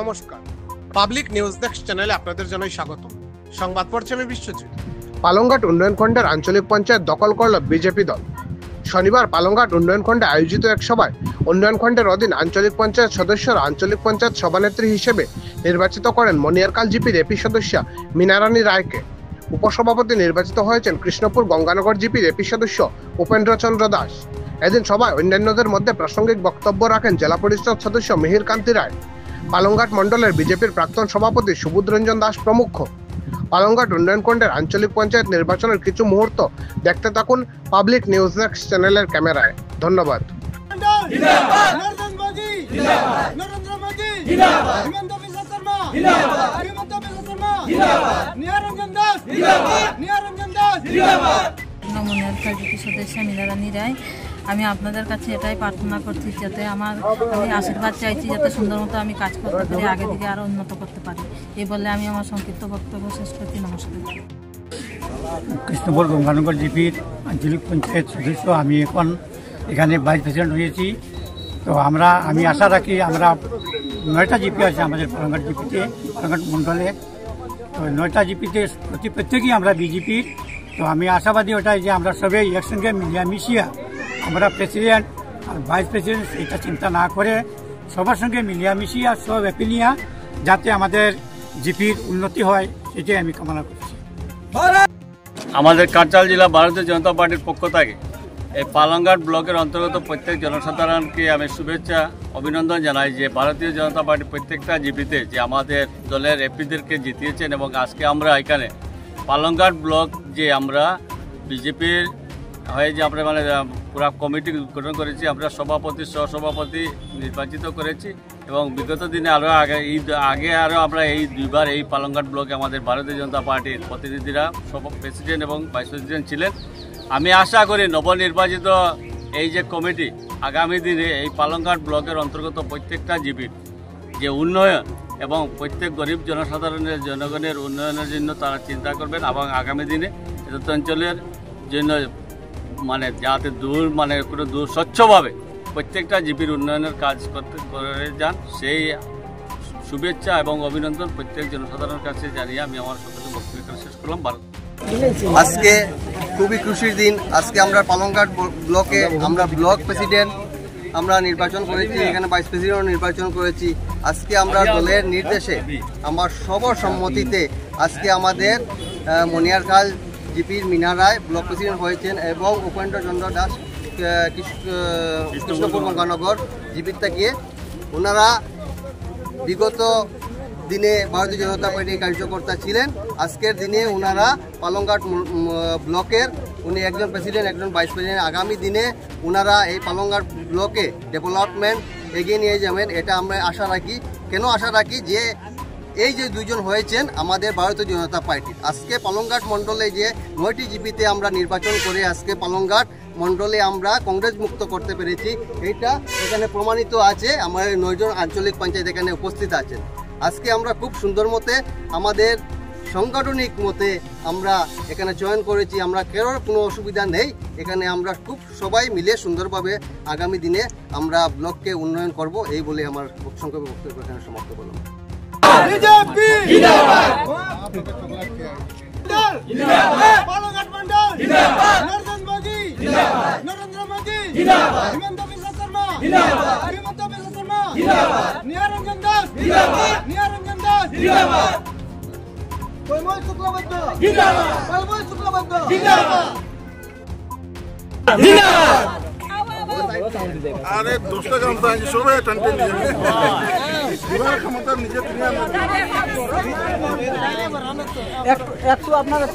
নমস্কার, public news next চ্যানেলে আপনাদের জানাই স্বাগত। সংবাদ পড়ছি আমি বিশ্বজিৎ। পালংঘাট উন্নয়ন খণ্ডের আঞ্চলিক পঞ্চায়েত দখল করল বিজেপি দল। শনিবার পালংঘাট উন্নয়ন খণ্ডে আয়োজিত এক সভায় উন্নয়ন খণ্ডের অধীন আঞ্চলিক পঞ্চায়েত সদস্যরা আঞ্চলিক পঞ্চায়েত সভানেত্রী হিসেবে নির্বাচিত করেন মনিয়ারকাল জিপির এপি সদস্য মীনারানী রায়কে। উপসভাপতি নির্বাচিত হয়েছেন কৃষ্ণপুর গঙ্গানগর জিপির এপি সদস্য উপেন্দ্রচন্দ্র দাস। এদিন সভায় অন্যান্যদের মধ্যে প্রাসঙ্গিক বক্তব্য রাখেন জেলা পরিষদ সদস্য মিহির কান্তি রায়, পালংঘাট মণ্ডলের বিজেপির প্রাক্তন সভাপতি সুবোধ রঞ্জন দাস প্রমুখ। পালংঘাট উন্নয়ন খণ্ডের আঞ্চলিক পঞ্চায়েত নির্বাচনের কিছু মুহূর্ত দেখতে থাকুন পাবলিক নিউজ নেক্সট চ্যানেলের ক্যামেরায়। ধন্যবাদ। মনিয়ারকাল জিপি সদস্য মীনারানী রায়। আমি আপনাদের কাছে এটাই প্রার্থনা করছি যাতে আমি আশীর্বাদ চাইছি যাতে সুন্দর মতো আমি কাজ করতে পারি, আগে দিকে আরও উন্নত করতে পারি। এই বলে আমি আমার সংক্ষিপ্ত বক্তব্য শেষ করছি। নমস্কার। কৃষ্ণপুর গঙ্গানগর জিপির আঞ্চলিক পঞ্চায়েত সদস্য আমি এখন এখানে ভাইস প্রেসিডেন্ট হয়েছি। তো আমি আশা রাখি আমরা 9টা জিপি আছে আমাদের পালংঘাট জিপিতে, পালংঘাট মণ্ডলে। তো 9টা জিপিতে প্রত্যেকেই আমরা বিজেপির। তো আমি আশাবাদী ওটাই যে আমরা সবাই একসঙ্গে মিলিয়া মিশিয়া আমরা প্রেসিডেন্ট আর ভাইস প্রেসিডেন্ট এটা চিন্তা না করে সবার সঙ্গে মিলিয়া মিশিয়া সব অ্যাপিলিয়া যাতে আমাদের জিপির উন্নতি হয় সেটাই আমি কামনা করছি। আমাদের কার্যাল জেলা ভারতীয় জনতা পার্টির পক্ষ থেকে এই পালংঘাট ব্লকের অন্তর্গত প্রত্যেক জনসাধারণকে আমি শুভেচ্ছা অভিনন্দন জানাই যে ভারতীয় জনতা পার্টি প্রত্যেকটা জিপিতে যে আমাদের দলের এপিদেরকে জিতিয়েছেন এবং আজকে আমরা এখানে পালংঘাট ব্লক যে আমরা বিজেপির হয়ে যে আমরা পুরা কমিটি গঠন করেছি, আমরা সভাপতি সহসভাপতি নির্বাচিত করেছি এবং বিগত দিনে আগে আরও আমরা এই দুইবার এই পালংঘাট ব্লকে আমাদের ভারতীয় জনতা পার্টির প্রতিনিধিরা প্রেসিডেন্ট এবং ভাইস প্রেসিডেন্ট ছিলেন। আমি আশা করি নবনির্বাচিত এই যে কমিটি আগামী দিনে এই পালংঘাট ব্লকের অন্তর্গত প্রত্যেকটা জিপির যে উন্নয়ন এবং প্রত্যেক গরিব জনগণের উন্নয়নের জন্য তারা চিন্তা করবেন এবং আগামী দিনে এত অঞ্চলের জন্য যাতে কোনো স্বচ্ছভাবে প্রত্যেকটা জিপির উন্নয়নের কাজ করে যান সেই শুভেচ্ছা এবং অভিনন্দন প্রত্যেক জনসাধারণের কাছে জানিয়ে আমি আমার সকলকে বক্তব্য শেষ করলাম। আজকে খুবই খুশির দিন। আজকে আমরা পালংঘাট ব্লকে আমরা ব্লক প্রেসিডেন্ট আমরা নির্বাচন করেছি, এখানে ভাইস প্রেসিডেন্ট নির্বাচন করেছি। আজকে আমরা দলের নির্দেশে আমার সর্বসম্মতিতে আজকে আমাদের মনিয়ারকাল জিপির মীনা রায় ব্লক প্রেসিডেন্ট হয়েছেন এবং উপেন্দ্রচন্দ্র দাস কৃষ্ণপুর গঙ্গানগর জিপির থেকে। ওনারা বিগত দিনে ভারতীয় জনতা পার্টির কার্যকর্তা ছিলেন। আজকের দিনে ওনারা পালংঘাট ব্লকের উনি একজন প্রেসিডেন্ট একজন ভাইস প্রেসিডেন্ট। আগামী দিনে ওনারা এই পালংঘাট ব্লকে ডেভেলপমেন্ট এগিয়ে নিয়ে যাবেন এটা আমরা আশা রাখি। কেন আশা রাখি যে এই যে দুইজন হয়েছেন আমাদের ভারতীয় জনতা পার্টির। আজকে পালংঘাট মণ্ডলে যে 9টি জিপিতে আমরা নির্বাচন করে আজকে পালংঘাট মণ্ডলে আমরা কংগ্রেস মুক্ত করতে পেরেছি এইটা এখানে প্রমাণিত আছে। আমাদের 9 জন আঞ্চলিক পঞ্চায়েত এখানে উপস্থিত আছেন। আজকে আমরা খুব সুন্দর মতে আমাদের সাংগঠনিক মতে আমরা এখানে চয়ন করেছি। আমরা কারোর কোনো অসুবিধা নেই। এখানে আমরা খুব সবাই মিলে সুন্দরভাবে আগামী দিনে আমরা ব্লককে উন্নয়ন করব এই বলে আমার সংক্ষেপে বক্তব্য এখানে সমাপ্ত করলাম। বিজেপি জিন্দাবাদ, পালংঘাট মণ্ডল জিন্দাবাদ, নরেন্দ্র মোদি জিন্দাবাদ, নরেন্দ্র মোদি জিন্দাবাদ, হিমন্ত বিশ্ব শর্মা জিন্দাবাদ, হিমন্ত বিশ্ব শর্মা জিন্দাবাদ, নিরঞ্জন দাস জিন্দাবাদ, নিরঞ্জন দাস জিন্দাবাদ, পরিমল শুক্লবৈদ্য জিন্দাবাদ, পরিমল শুক্লবৈদ্য জিন্দাবাদ জিন্দাবাদ। আরে 10 টাকা আমরা সবাই টানতে নিয়ে ক্ষমতা নিজে একটু আপনারা